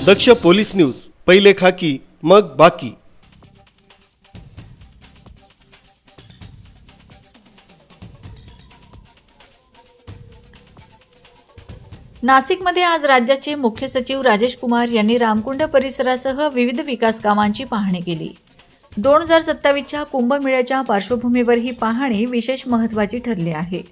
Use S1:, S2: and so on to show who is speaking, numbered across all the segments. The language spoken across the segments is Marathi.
S1: दक्ष पोलीस न्यूज, पहिले खाकी मग बाकी।
S2: नाशिकमध्ये आज राज्याचे मुख्य सचिव राजेश कुमार यांनी रामकुंड परिसरासह विविध विकास कामांची पाहणी केली। 2027च्या कुंभमेळ्याच्या पार्श्वभूमीवर ही पाहणी विशेष महत्त्वाची ठरली आहे।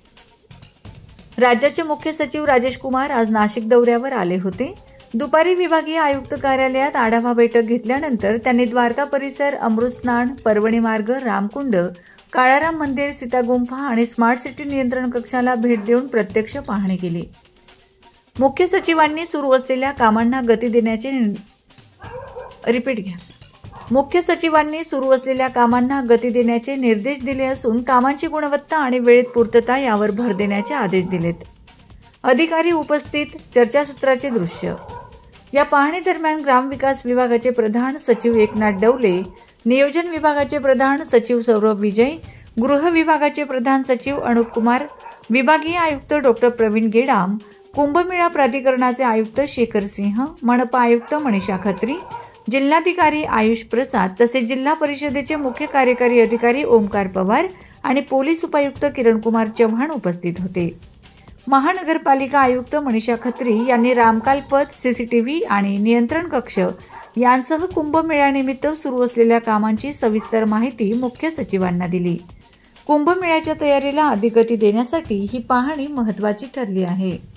S2: राज्याचे मुख्य सचिव राजेश कुमार आज नाशिक दौऱ्यावर आले होते। दुपारी विभागीय आयुक्त कार्यालयात आढावा बैठक घेतल्यानंतर त्यांनी द्वारका परिसर, अमृतस्नान, पर्वणी मार्ग, रामकुंड, काळाराम मंदिर, सीतागुंफा आणि स्मार्ट सिटी नियंत्रण कक्षाला भेट देऊन प्रत्यक्ष पाहणी केली। मुख्य सचिवांनी सुरू असलेल्या कामांना गती देण्याचे निर्देश दिले असून कामांची गुणवत्ता आणि वेळेत पूर्तता यावर भर देण्याचे आदेश दिलेत। अधिकारी उपस्थित, चर्चासत्राचे दृश्य। या पाहणी दरम्यान ग्रामविकास विभागाचे प्रधान सचिव एकनाथ डवले, नियोजन विभागाचे प्रधान सचिव सौरभ विजय, गृह विभागाचे प्रधान सचिव अनुप कुमार, विभागीय आयुक्त डॉक्टर प्रवीण गेडाम, कुंभमेळा प्राधिकरणाचे आयुक्त शेखर सिंह, मनपा आयुक्त मनीषा खत्री, जिल्हाधिकारी आयुष प्रसाद तसेच जिल्हा परिषदेचे मुख्य कार्यकारी अधिकारी ओमकार पवार आणि पोलीस उपायुक्त किरण कुमार चव्हाण उपस्थित होते। महानगरपालिका आयुक्त मनीषा खत्री यांनी रामकाल पथ, सीसीटीव्ही आणि नियंत्रण कक्ष यांसह कुंभमेळ्यानिमित्त सुरू असलेल्या कामांची सविस्तर माहिती मुख्य सचिवांना दिली। कुंभमेळ्याच्या तयारीला अधिक गती देण्यासाठी ही पाहणी महत्त्वाची ठरली आहे।